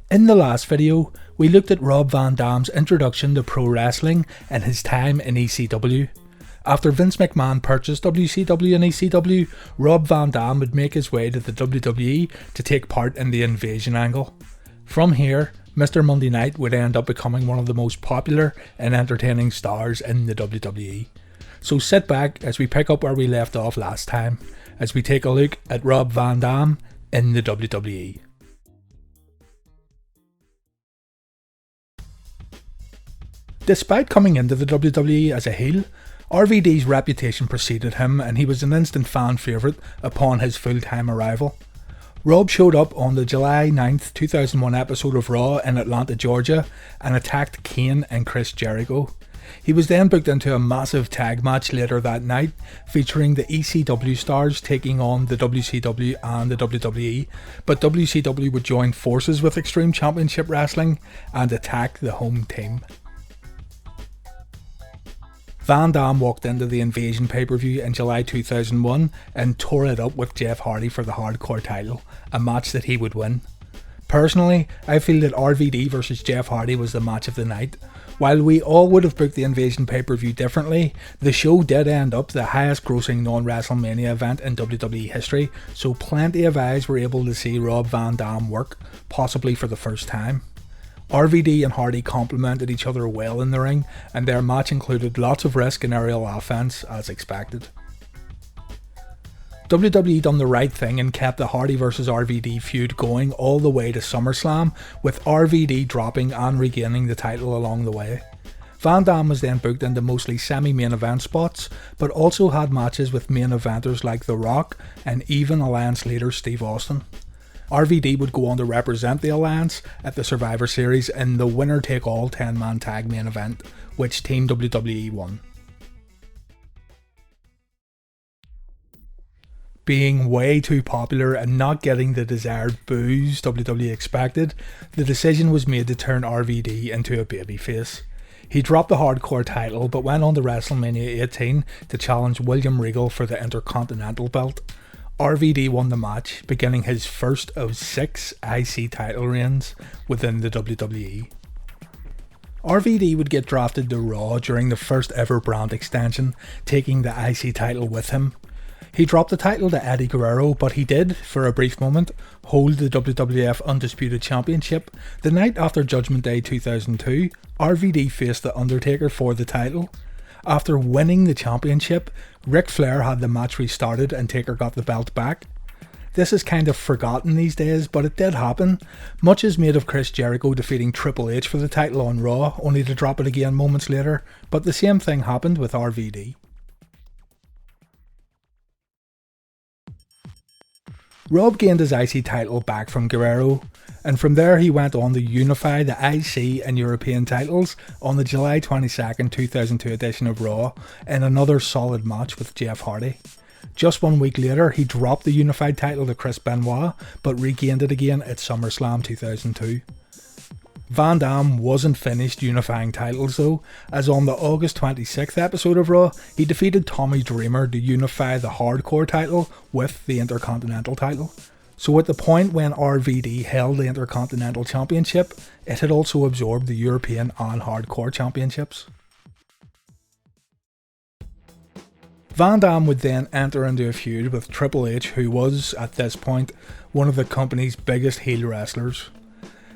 In the last video, we looked at Rob Van Dam's introduction to pro wrestling and his time in ECW. After Vince McMahon purchased WCW and ECW, Rob Van Dam would make his way to the WWE to take part in the invasion angle. From here, Mr. Monday Night would end up becoming one of the most popular and entertaining stars in the WWE. So sit back as we pick up where we left off last time, as we take a look at Rob Van Dam in the WWE. Despite coming into the WWE as a heel, RVD's reputation preceded him and he was an instant fan favourite upon his full-time arrival. Rob showed up on the July 9th, 2001 episode of Raw in Atlanta, Georgia and attacked Kane and Chris Jericho. He was then booked into a massive tag match later that night featuring the ECW stars taking on the WCW and the WWE, but WCW would join forces with Extreme Championship Wrestling and attack the home team. Van Dam walked into the Invasion pay-per-view in July 2001 and tore it up with Jeff Hardy for the Hardcore title, a match that he would win. Personally, I feel that RVD vs Jeff Hardy was the match of the night. While we all would have booked the Invasion pay-per-view differently, the show did end up the highest grossing non-WrestleMania event in WWE history, so plenty of eyes were able to see Rob Van Dam work, possibly for the first time. RVD and Hardy complemented each other well in the ring, and their match included lots of risk and aerial offense as expected. WWE done the right thing and kept the Hardy vs RVD feud going all the way to SummerSlam, with RVD dropping and regaining the title along the way. Van Dam was then booked into mostly semi-main event spots, but also had matches with main eventers like The Rock and even Alliance leader Steve Austin. RVD would go on to represent the Alliance at the Survivor Series in the winner-take-all 10-man tag main event, which Team WWE won. Being way too popular and not getting the desired boos WWE expected, the decision was made to turn RVD into a babyface. He dropped the Hardcore title but went on to WrestleMania 18 to challenge William Regal for the Intercontinental belt. RVD won the match, beginning his first of 6 IC title reigns within the WWE. RVD would get drafted to Raw during the first ever brand extension, taking the IC title with him. He dropped the title to Eddie Guerrero, but he did, for a brief moment, hold the WWF Undisputed Championship. The night after Judgment Day 2002, RVD faced The Undertaker for the title. After winning the championship, Ric Flair had the match restarted and Taker got the belt back. This is kind of forgotten these days, but it did happen. Much is made of Chris Jericho defeating Triple H for the title on Raw, only to drop it again moments later, but the same thing happened with RVD. Rob gained his IC title back from Guerrero, and from there he went on to unify the IC and European titles on the July 22nd 2002 edition of Raw in another solid match with Jeff Hardy. Just 1 week later he dropped the unified title to Chris Benoit, but regained it again at SummerSlam 2002. Van Dam wasn't finished unifying titles though, as on the August 26th episode of Raw, he defeated Tommy Dreamer to unify the Hardcore title with the Intercontinental title. So at the point when RVD held the Intercontinental Championship, it had also absorbed the European and Hardcore Championships. Van Dam would then enter into a feud with Triple H, who was, at this point, one of the company's biggest heel wrestlers.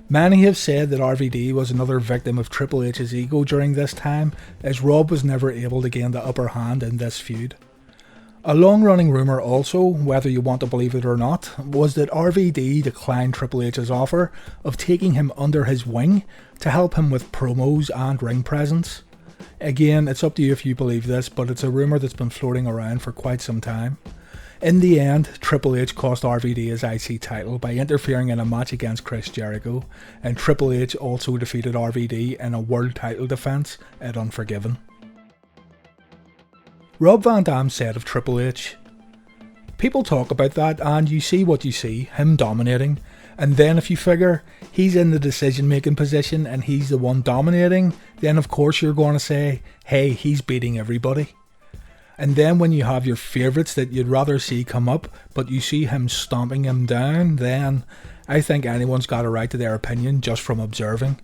Many have said that RVD was another victim of Triple H's ego during this time, as Rob was never able to gain the upper hand in this feud. A long-running rumour also, whether you want to believe it or not, was that RVD declined Triple H's offer of taking him under his wing to help him with promos and ring presence. Again, it's up to you if you believe this, but it's a rumour that's been floating around for quite some time. In the end, Triple H cost RVD his IC title by interfering in a match against Chris Jericho, and Triple H also defeated RVD in a world title defence at Unforgiven. Rob Van Dam said of Triple H, "People talk about that and you see what you see, him dominating, and then if you figure he's in the decision making position and he's the one dominating, then of course you're going to say, hey, he's beating everybody. And then when you have your favourites that you'd rather see come up, but you see him stomping him down, then I think anyone's got a right to their opinion just from observing.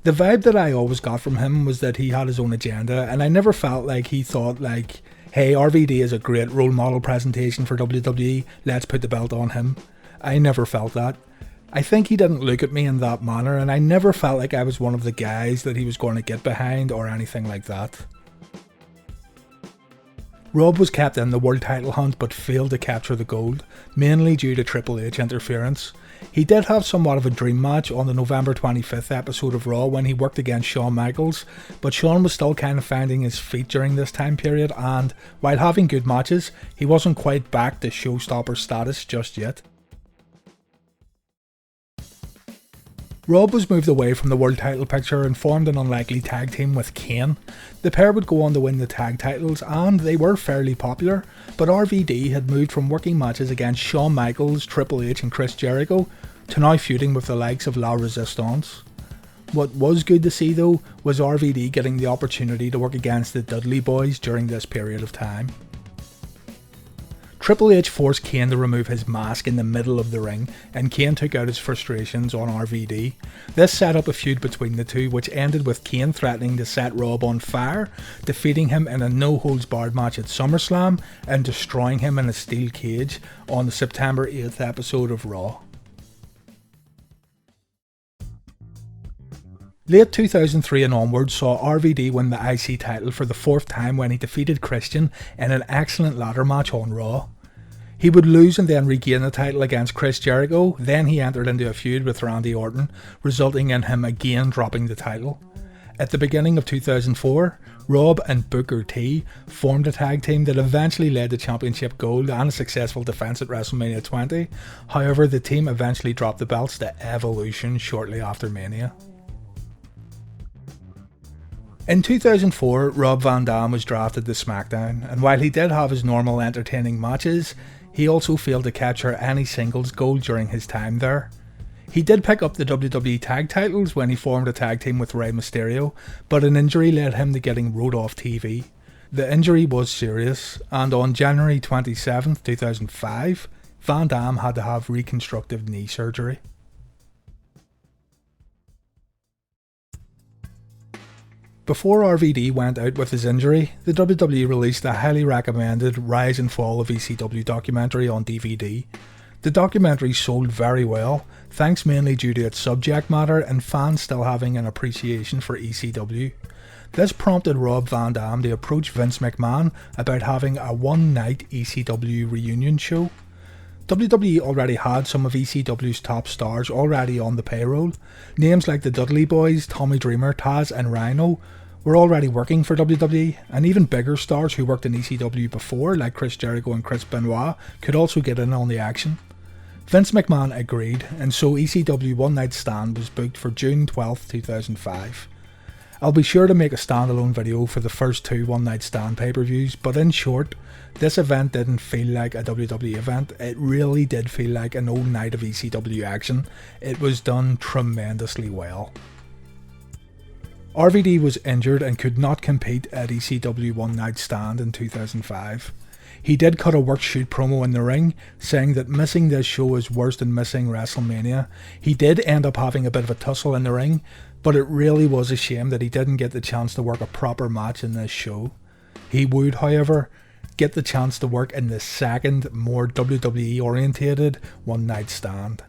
The vibe that I always got from him was that he had his own agenda, and I never felt like he thought like, hey, RVD is a great role model presentation for WWE, let's put the belt on him. I never felt that. I think he didn't look at me in that manner, and I never felt like I was one of the guys that he was going to get behind or anything like that. Rob was kept in the world title hunt but failed to capture the gold, mainly due to Triple H interference. He did have somewhat of a dream match on the November 25th episode of Raw when he worked against Shawn Michaels, but Shawn was still kind of finding his feet during this time period, and while having good matches, he wasn't quite back to showstopper status just yet. Rob was moved away from the world title picture and formed an unlikely tag team with Kane. The pair would go on to win the tag titles, and they were fairly popular, but RVD had moved from working matches against Shawn Michaels, Triple H and Chris Jericho to now feuding with the likes of La Resistance. What was good to see though was RVD getting the opportunity to work against the Dudley Boys during this period of time. Triple H forced Kane to remove his mask in the middle of the ring, and Kane took out his frustrations on RVD. This set up a feud between the two, which ended with Kane threatening to set Rob on fire, defeating him in a no-holds-barred match at SummerSlam, and destroying him in a steel cage on the September 8th episode of Raw. Late 2003 and onwards saw RVD win the IC title for the 4th time when he defeated Christian in an excellent ladder match on Raw. He would lose and then regain the title against Chris Jericho, then he entered into a feud with Randy Orton, resulting in him again dropping the title. At the beginning of 2004, Rob and Booker T formed a tag team that eventually led to championship gold and a successful defense at WrestleMania 20, however the team eventually dropped the belts to Evolution shortly after Mania. In 2004, Rob Van Dam was drafted to SmackDown, and while he did have his normal entertaining matches, he also failed to capture any singles gold during his time there. He did pick up the WWE tag titles when he formed a tag team with Rey Mysterio, but an injury led him to getting wrote off TV. The injury was serious, and on January 27, 2005, Van Dam had to have reconstructive knee surgery. Before RVD went out with his injury, the WWE released a highly recommended Rise and Fall of ECW documentary on DVD. The documentary sold very well, thanks mainly due to its subject matter and fans still having an appreciation for ECW. This prompted Rob Van Dam to approach Vince McMahon about having a one-night ECW reunion show. WWE already had some of ECW's top stars already on the payroll. Names like the Dudley Boys, Tommy Dreamer, Taz and Rhino were already working for WWE, and even bigger stars who worked in ECW before, like Chris Jericho and Chris Benoit, could also get in on the action. Vince McMahon agreed, and so ECW One Night Stand was booked for June 12, 2005. I'll be sure to make a standalone video for the first 2 One Night Stand pay-per-views, but in short, this event didn't feel like a WWE event. It really did feel like an old night of ECW action. It was done tremendously well. RVD was injured and could not compete at ECW One Night Stand in 2005. He did cut a work shoot promo in the ring, saying that missing this show is worse than missing WrestleMania. He did end up having a bit of a tussle in the ring, but it really was a shame that he didn't get the chance to work a proper match in this show. He would, however, get the chance to work in the second, more WWE orientated One Night Stand.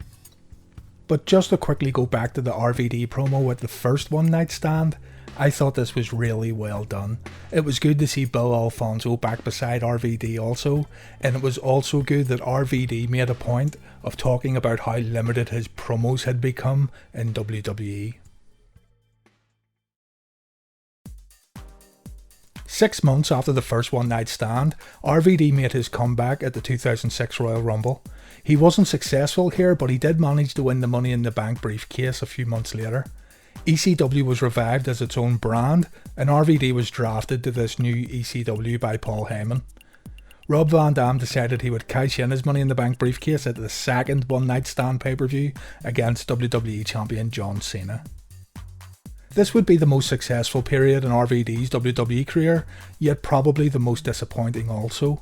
But just to quickly go back to the RVD promo with the first One Night Stand, I thought this was really well done. It was good to see Bill Alfonso back beside RVD also, and it was also good that RVD made a point of talking about how limited his promos had become in WWE. 6 months after the first One Night Stand, RVD made his comeback at the 2006 Royal Rumble. He wasn't successful here, but he did manage to win the Money in the Bank briefcase a few months later. ECW was revived as its own brand, and RVD was drafted to this new ECW by Paul Heyman. Rob Van Dam decided he would cash in his Money in the Bank briefcase at the second One Night Stand pay-per-view against WWE champion John Cena. This would be the most successful period in RVD's WWE career, yet probably the most disappointing also.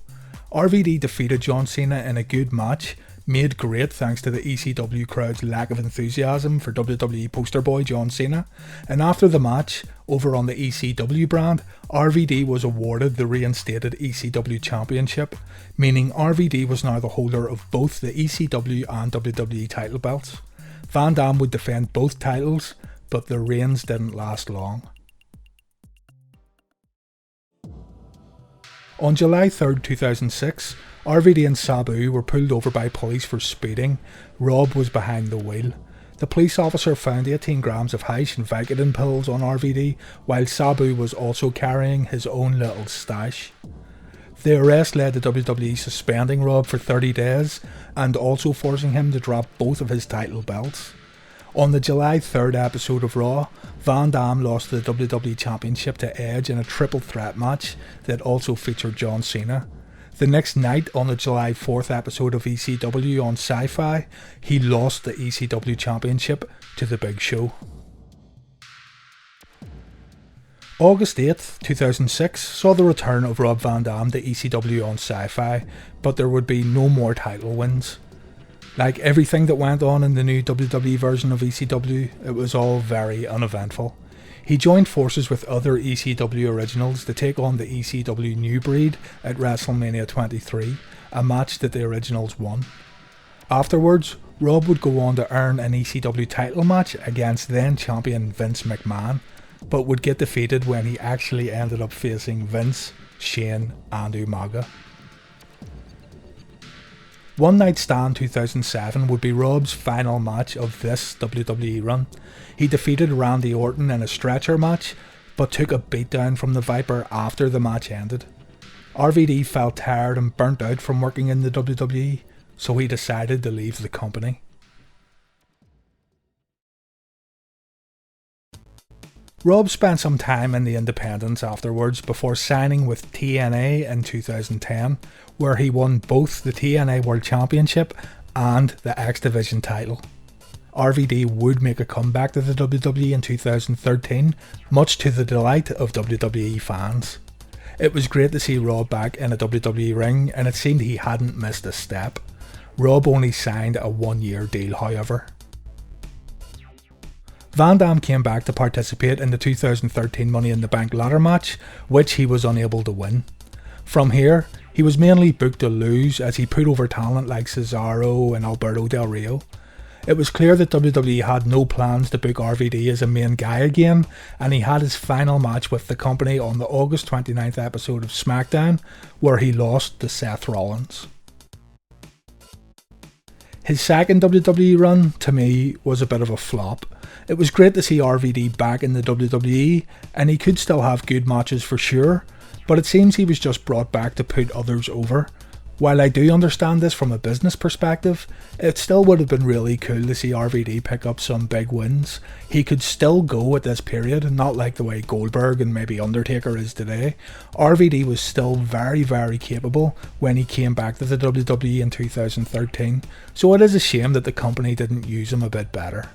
RVD defeated John Cena in a good match, made great thanks to the ECW crowd's lack of enthusiasm for WWE poster boy John Cena, and after the match, over on the ECW brand, RVD was awarded the reinstated ECW Championship, meaning RVD was now the holder of both the ECW and WWE title belts. Van Dam would defend both titles, but their reigns didn't last long. On July 3rd, 2006, RVD and Sabu were pulled over by police for speeding. Rob was behind the wheel. The police officer found 18 grams of hash and Vicodin pills on RVD, while Sabu was also carrying his own little stash. The arrest led to WWE suspending Rob for 30 days and also forcing him to drop both of his title belts. On the July 3rd episode of Raw, Van Dam lost the WWE Championship to Edge in a triple threat match that also featured John Cena. The next night, on the July 4th episode of ECW on Sci-Fi, he lost the ECW Championship to The Big Show. August 8th, 2006 saw the return of Rob Van Dam to ECW on Sci-Fi, but there would be no more title wins. Like everything that went on in the new WWE version of ECW, it was all very uneventful. He joined forces with other ECW originals to take on the ECW New Breed at WrestleMania 23, a match that the originals won. Afterwards, Rob would go on to earn an ECW title match against then champion Vince McMahon, but would get defeated when he actually ended up facing Vince, Shane and Umaga. One Night Stand 2007 would be Rob's final match of this WWE run. He defeated Randy Orton in a stretcher match, but took a beatdown from the Viper after the match ended. RVD felt tired and burnt out from working in the WWE, so he decided to leave the company. Rob spent some time in the independents afterwards before signing with TNA in 2010, where he won both the TNA World Championship and the X Division title. RVD would make a comeback to the WWE in 2013, much to the delight of WWE fans. It was great to see Rob back in a WWE ring, and it seemed he hadn't missed a step. Rob only signed a 1-year deal, however. Van Dam came back to participate in the 2013 Money in the Bank ladder match, which he was unable to win. From here, he was mainly booked to lose as he put over talent like Cesaro and Alberto Del Rio. It was clear that WWE had no plans to book RVD as a main guy again, and he had his final match with the company on the August 29th episode of SmackDown, where he lost to Seth Rollins. His second WWE run, to me, was a bit of a flop. It was great to see RVD back in the WWE, and he could still have good matches for sure, but it seems he was just brought back to put others over. While I do understand this from a business perspective, it still would have been really cool to see RVD pick up some big wins. He could still go at this period, not like the way Goldberg and maybe Undertaker is today. RVD was still very, very capable when he came back to the WWE in 2013, so it is a shame that the company didn't use him a bit better.